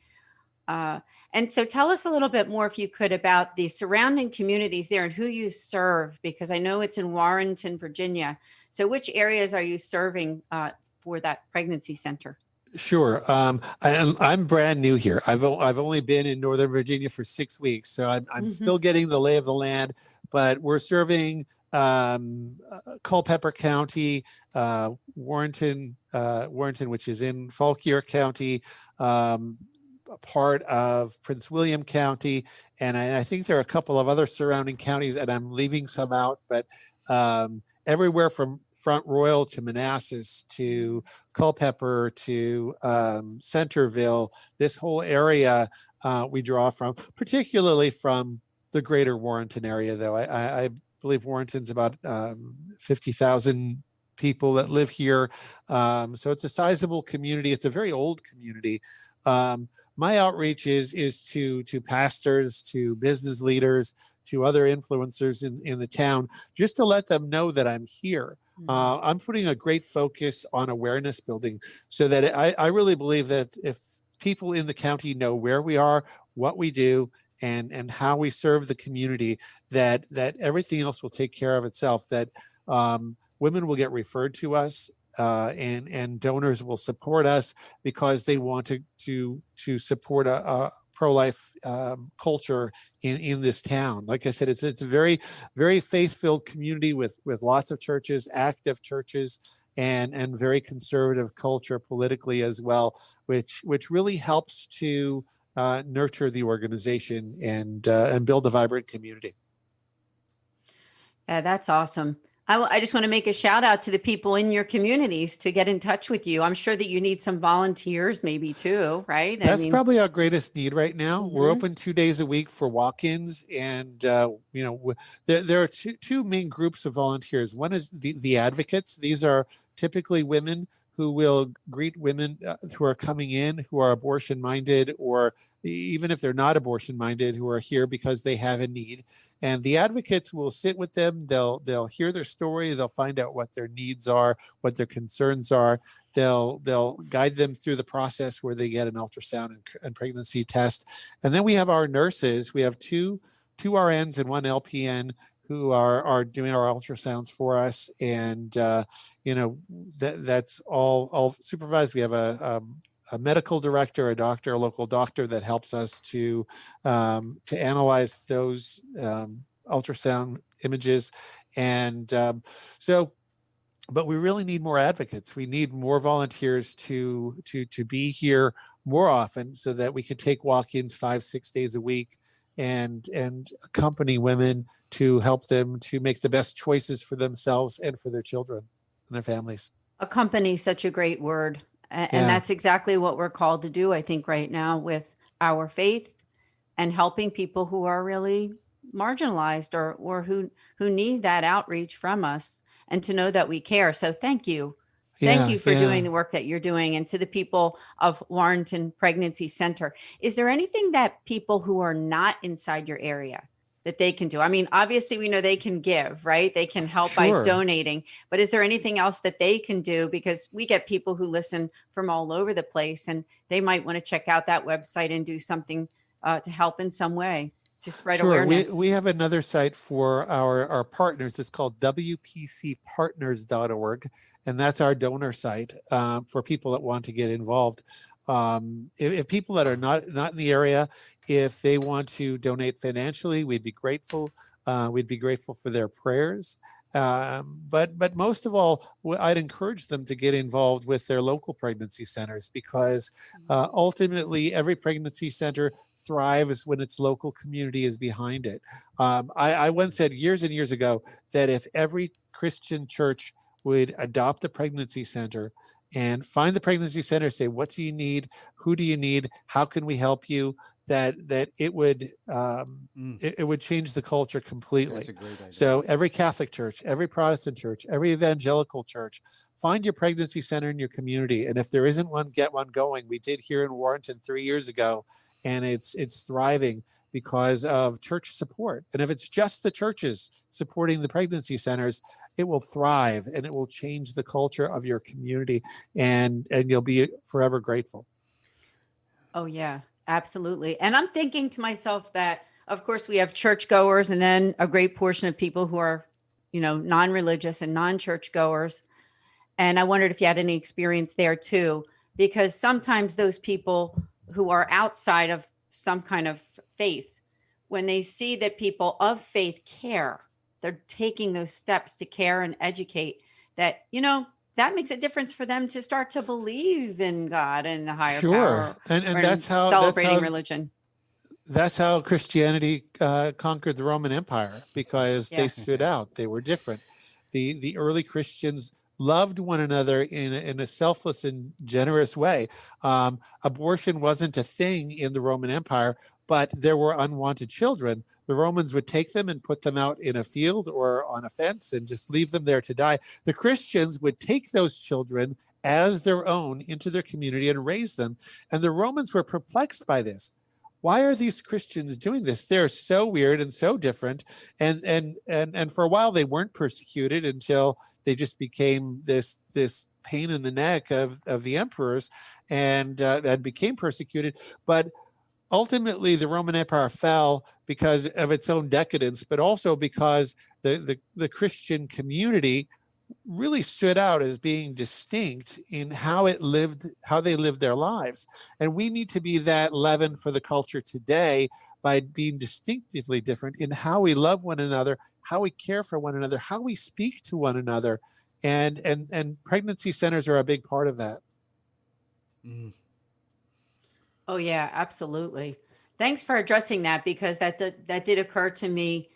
And so tell us a little bit more, if you could, about the surrounding communities there and who you serve, because I know it's in Warrenton, Virginia. So which areas are you serving for that pregnancy center? Sure. I'm brand new here. I've only been in Northern Virginia for 6 weeks, so I'm still getting the lay of the land. But we're serving Culpeper County, Warrenton, which is in Fauquier County, a part of Prince William County, and I think there are a couple of other surrounding counties, and I'm leaving some out, but everywhere from Front Royal to Manassas to Culpeper to Centerville, this whole area we draw from, particularly from the greater Warrenton area, though. I believe Warrenton's about 50,000 people that live here. So it's a sizable community. It's a very old community. My outreach is to pastors, to business leaders, to other influencers in the town, just to let them know that I'm here. I'm putting a great focus on awareness building, so that I really believe that if people in the county know where we are, what we do, and how we serve the community, that everything else will take care of itself, that women will get referred to us, and donors will support us because they want to support a pro-life culture in this town. Like I said, it's a very, very faith-filled community with lots of churches, active churches, and very conservative culture politically as well, which really helps to nurture the organization and build a vibrant community. That's awesome. I just want to make a shout out to the people in your communities to get in touch with you. I'm sure that you need some volunteers maybe too, right? I That's mean, probably our greatest need right now. We're mhm. open 2 days a week for walk-ins, and there are two main groups of volunteers. One is the advocates. These are typically women who will greet women who are coming in who are abortion minded, or even if they're not abortion minded, who are here because they have a need. And the advocates will sit with them. They'll hear their story. They'll find out what their needs are, what their concerns are. They'll guide them through the process where they get an ultrasound and pregnancy test. And then we have our nurses. We have two RNs and one LPN who are doing our ultrasounds for us, and that's all supervised. We have a medical director, a doctor, a local doctor that helps us to analyze those ultrasound images, and so. But we really need more advocates. We need more volunteers to be here more often, so that we can take walk-ins 5-6 days a week and accompany women to help them to make the best choices for themselves and for their children and their families. Accompany, such a great word. And Yeah. that's exactly what we're called to do, I think, right now with our faith and helping people who are really marginalized or who need that outreach from us, and to know that we care. So thank you. Thank Yeah, you for yeah. doing the work that you're doing, and to the people of Warrenton Pregnancy Center. Is there anything that people who are not inside your area that they can do? I mean, obviously we know they can give, right? They can help by Sure. donating, but is there anything else that they can do? Because we get people who listen from all over the place, and they might want to check out that website and do something to help in some way to spread Sure. awareness. We have another site for our partners. It's called WPCpartners.org, and that's our donor site for people that want to get involved. If people that are not in the area, if they want to donate financially, we'd be grateful. We'd be grateful for their prayers. But most of all, I'd encourage them to get involved with their local pregnancy centers, because ultimately every pregnancy center thrives when its local community is behind it. I once said years and years ago that if every Christian church would adopt a pregnancy center and find the pregnancy center, say, what do you need? Who do you need? How can we help you? That it would it would change the culture completely. That's a great idea. So every Catholic church, every Protestant church, every evangelical church, find your pregnancy center in your community. And if there isn't one, get one going. We did here in Warrenton 3 years ago, and it's thriving because of church support. And if it's just the churches supporting the pregnancy centers, it will thrive and it will change the culture of your community, and you'll be forever grateful. Oh, yeah, absolutely. And I'm thinking to myself that, of course, we have churchgoers and then a great portion of people who are, non-religious and non-churchgoers. And I wondered if you had any experience there too, because sometimes those people who are outside of some kind of faith, when they see that people of faith care, they're taking those steps to care and educate, that, that makes a difference for them to start to believe in God and the higher Sure. power, And or that's how celebrating religion. That's how Christianity conquered the Roman Empire, because they Yeah. stood out. They were different. The early Christians loved one another in a selfless and generous way. Abortion wasn't a thing in the Roman Empire, but there were unwanted children. The Romans would take them and put them out in a field or on a fence and just leave them there to die. The Christians would take those children as their own into their community and raise them. And the Romans were perplexed by this. Why are these Christians doing this? They're so weird and so different. And for a while they weren't persecuted until they just became this pain in the neck of the emperors, and became persecuted. But ultimately the Roman Empire fell because of its own decadence, but also because the Christian community really stood out as being distinct in how they lived their lives. And we need to be that leaven for the culture today by being distinctively different in how we love one another, how we care for one another, how we speak to one another. And pregnancy centers are a big part of that. Mm. Oh yeah, absolutely. Thanks for addressing that, because that did occur to me.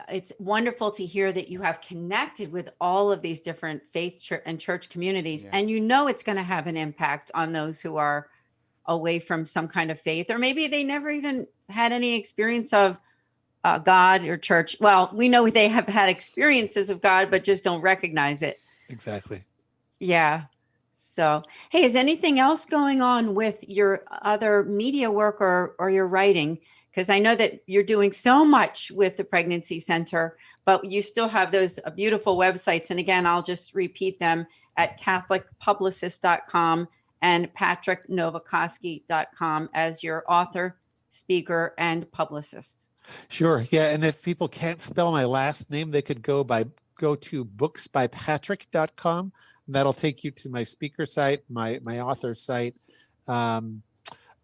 it's wonderful to hear that you have connected with all of these different faith and church communities, Yeah. and you know it's going to have an impact on those who are away from some kind of faith, or maybe they never even had any experience of God or church. Well, we know they have had experiences of God, but just don't recognize it. Exactly. Yeah. So, hey, is anything else going on with your other media work or your writing? Because I know that you're doing so much with the Pregnancy Center, but you still have those beautiful websites. And again, I'll just repeat them at CatholicPublicist.com and PatrickNovecosky.com as your author, speaker, and publicist. Sure. Yeah. And if people can't spell my last name, they could go to booksbypatrick.com. And that'll take you to my speaker site, my author site. So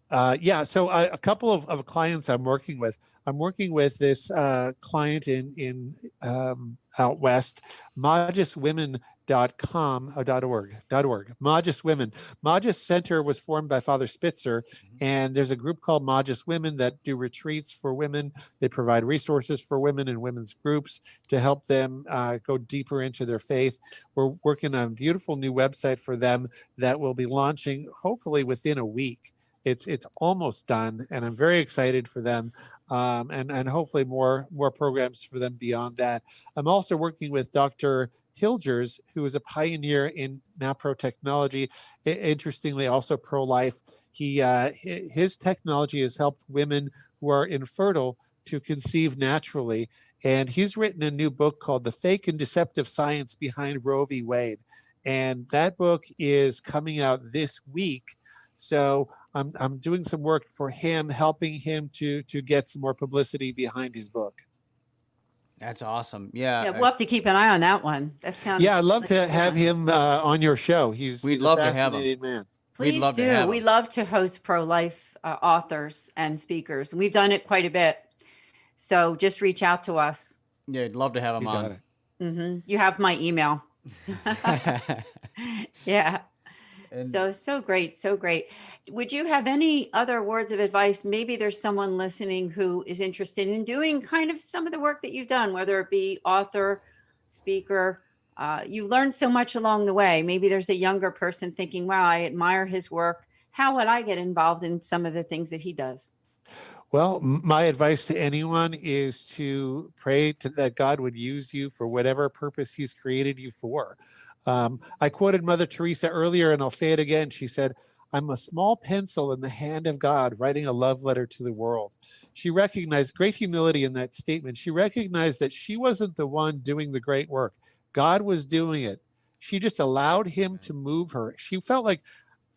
a couple of clients I'm working with. I'm working with this client in out west, majuswomen.com .org. Majus Women. Majus Center was formed by Father Spitzer, and there's a group called Majus Women that do retreats for women. They provide resources for women and women's groups to help them go deeper into their faith. We're working on a beautiful new website for them that will be launching hopefully within a week. It's almost done, and I'm very excited for them, and hopefully more programs for them beyond that. I'm also working with Dr. Hilgers, who is a pioneer in NAPRO technology, interestingly also pro-life. His technology has helped women who are infertile to conceive naturally, and he's written a new book called The Fake and Deceptive Science Behind Roe v. Wade, and that book is coming out this week. So I'm doing some work for him, helping him to get some more publicity behind his book. That's awesome. Yeah. Yeah, we'll have to keep an eye on that one. That sounds. Yeah, I'd love like to fun. have him on your show. He's love a to have him. fascinating man. Please We'd love to do. have We him. love to host pro-life authors and speakers, and we've done it quite a bit. So just reach out to us. Yeah, I'd love to have him You on. got it. Mm-hmm. You have my email. Yeah. And- So great. So great. Would you have any other words of advice? Maybe there's someone listening who is interested in doing kind of some of the work that you've done, whether it be author, speaker. You've learned so much along the way. Maybe there's a younger person thinking, wow, I admire his work. How would I get involved in some of the things that he does? Well, my advice to anyone is to pray that God would use you for whatever purpose he's created you for. I quoted Mother Teresa earlier, and I'll say it again. She said, I'm a small pencil in the hand of God writing a love letter to the world. She recognized great humility in that statement. She recognized that she wasn't the one doing the great work. God was doing it. She just allowed him to move her. She felt like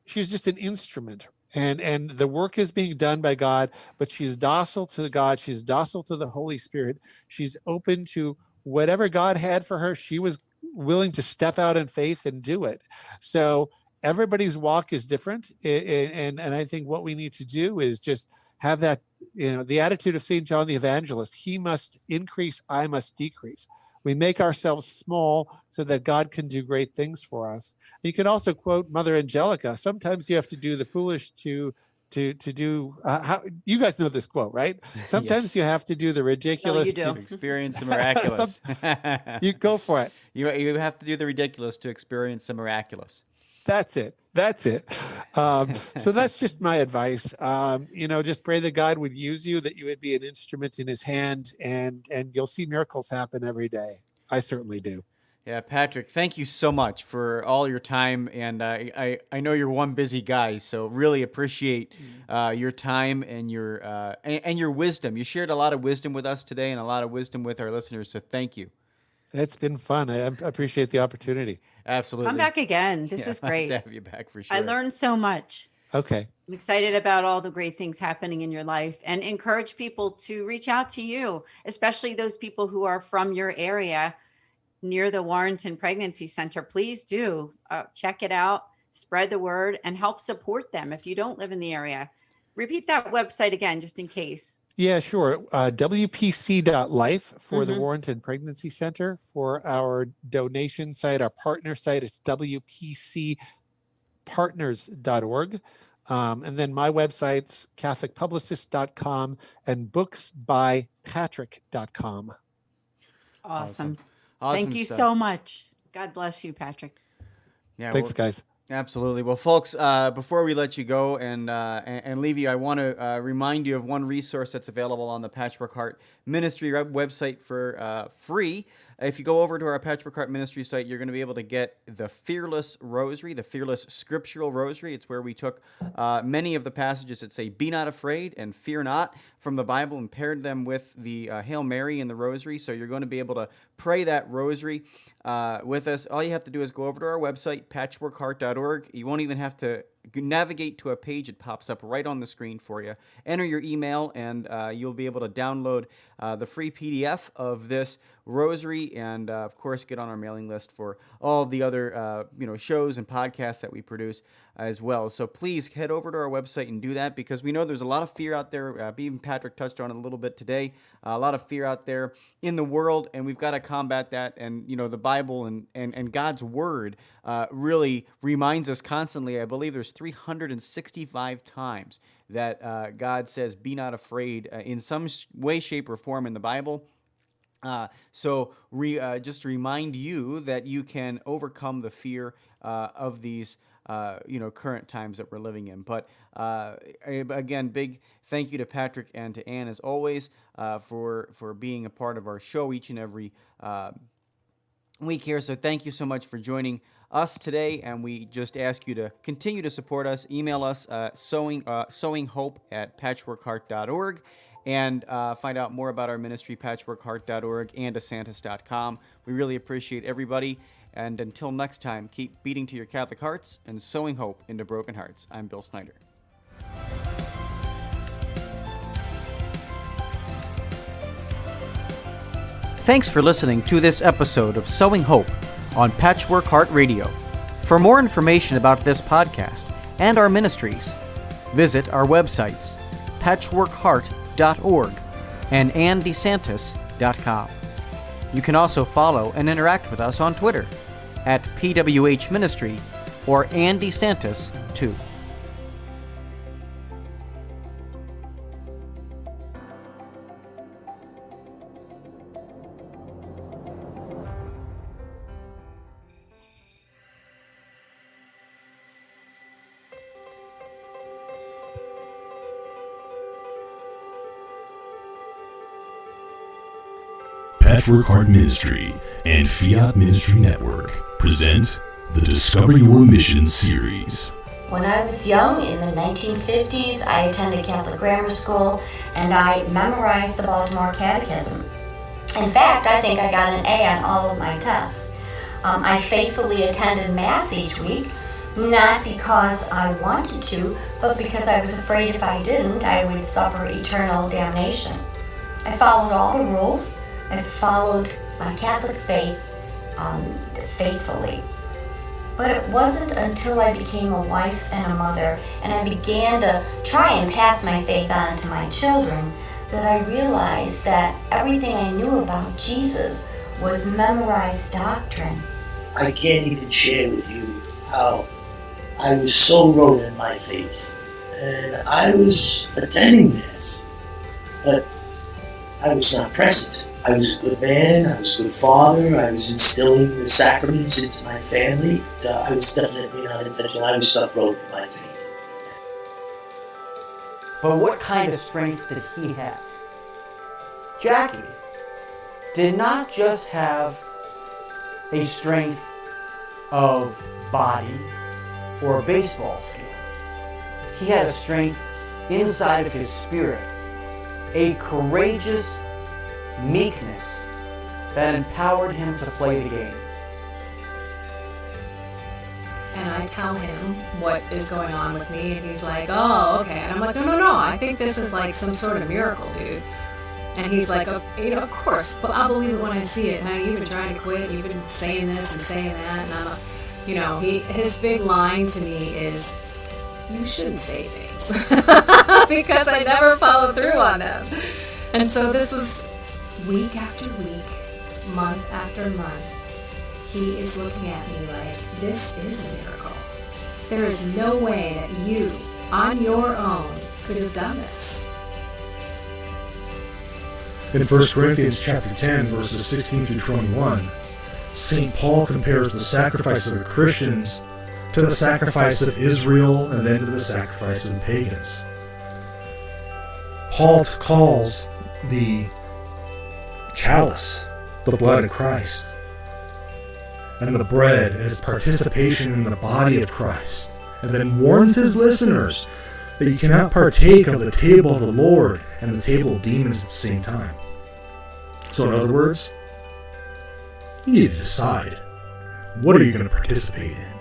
she was just an instrument. And the work is being done by God, but she's docile to God. She's docile to the Holy Spirit. She's open to whatever God had for her. She was willing to step out in faith and do it. So everybody's walk is different. And I think what we need to do is just have that, the attitude of St. John the Evangelist. He must increase, I must decrease. We make ourselves small so that God can do great things for us. You can also quote Mother Angelica. Sometimes you have to do the foolish to do. How you guys know this quote, right? Sometimes you have to do the ridiculous you do. to Experience the miraculous. You go for it. You have to do the ridiculous to experience the miraculous. That's it. So that's just my advice. Just pray that God would use you, that you would be an instrument in his hand, and you'll see miracles happen every day. I certainly do. Yeah, Patrick, thank you so much for all your time. And I know you're one busy guy, so really appreciate your time and your wisdom. You shared a lot of wisdom with us today and a lot of wisdom with our listeners, so thank you. It's been fun. I appreciate the opportunity. Absolutely. Come back again. This Yeah, is I'd like great. to have you back for sure. I learned so much. Okay. I'm excited about all the great things happening in your life, and encourage people to reach out to you, especially those people who are from your area near the Warrenton Pregnancy Center. Please do check it out, spread the word, and help support them if you don't live in the area. Repeat that website again, just in case. Yeah, sure. WPC.life for the Warrenton Pregnancy Center. For our donation site, our partner site, it's WPCpartners.org. And then my website's CatholicPublicist.com and booksbypatrick.com. Awesome. Awesome Thank you stuff. so much. God bless you, Patrick. Yeah, Thanks, well, guys. absolutely. Well, folks, before we let you go and leave you, I want to remind you of one resource that's available on the Patchwork Heart Ministry website for free. If you go over to our Patchwork Heart Ministry site, you're going to be able to get the Fearless Rosary, the Fearless Scriptural Rosary. It's where we took many of the passages that say, "Be not afraid" and "Fear not" from the Bible and paired them with the Hail Mary and the Rosary. So you're going to be able to pray that Rosary with us. All you have to do is go over to our website, patchworkheart.org. You won't even have to navigate to a page. It pops up right on the screen for you. Enter your email, and you'll be able to download the free PDF of this Rosary, and of course, get on our mailing list for all the other shows and podcasts that we produce as well. So please head over to our website and do that, because we know there's a lot of fear out there. Even Patrick touched on it a little bit today. A lot of fear out there in the world, and we've got to combat that. And the Bible and God's Word really reminds us constantly. I believe there's 365 times that God says, "Be not afraid," in some way, shape, or form in the Bible. So just to remind you that you can overcome the fear of these current times that we're living in. But again, big thank you to Patrick and to Ann, as always, for being a part of our show each and every week here. So thank you so much for joining us today, and we just ask you to continue to support us. Email us sowinghope@patchworkheart.org, and find out more about our ministry, patchworkheart.org and asantis.com. We really appreciate everybody, and until next time, keep beating to your Catholic hearts and sowing hope into broken hearts. I'm Bill Snyder. Thanks for listening to this episode of Sowing Hope on Patchwork Heart Radio. For more information about this podcast and our ministries, visit our websites, patchworkheart.org and andesantis.com. You can also follow and interact with us on Twitter at PWH Ministry or AndySantis2. Patchwork Heart Ministry and Fiat Ministry Network present the Discover Your Mission series. When I was young, in the 1950s, I attended Catholic grammar school and I memorized the Baltimore Catechism. In fact, I think I got an A on all of my tests. I faithfully attended Mass each week, not because I wanted to, but because I was afraid if I didn't, I would suffer eternal damnation. I followed all the rules. I followed my Catholic faith faithfully. But it wasn't until I became a wife and a mother and I began to try and pass my faith on to my children that I realized that everything I knew about Jesus was memorized doctrine. I can't even share with you how I was so rooted in my faith. And I was attending Mass, but I was not present. I was a good man, I was a good father, I was instilling the sacraments into my family. I was definitely not intentional. I was stuck rooted in my faith. But what kind of strength did he have? Jackie did not just have a strength of body or a baseball skill. He had a strength inside of his spirit, a courageous meekness that empowered him to play the game. And I tell him what is going on with me, and he's like, "Oh, okay." And I'm like, no, I think this is like some sort of miracle, dude. And he's like, "Oh, of course, but I'll believe it when I see it. Honey, you've been trying to quit, you've been saying this and saying that." And I'm his big line to me is, "You shouldn't say things," because I never follow through on them. And so this was week after week, month after month. He is looking at me like, this is a miracle. There is no way that you, on your own, could have done this. In 1 Corinthians chapter 10, verses 16 through 21, St. Paul compares the sacrifice of the Christians to the sacrifice of Israel and then to the sacrifice of the pagans. Paul calls the chalice the blood of Christ, and the bread as participation in the body of Christ, and then warns his listeners that you cannot partake of the table of the Lord and the table of demons at the same time. So in other words, you need to decide, what are you going to participate in?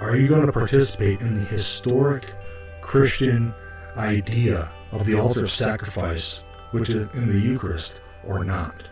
Are you going to participate in the historic Christian idea of the altar of sacrifice, which is in the Eucharist, or not?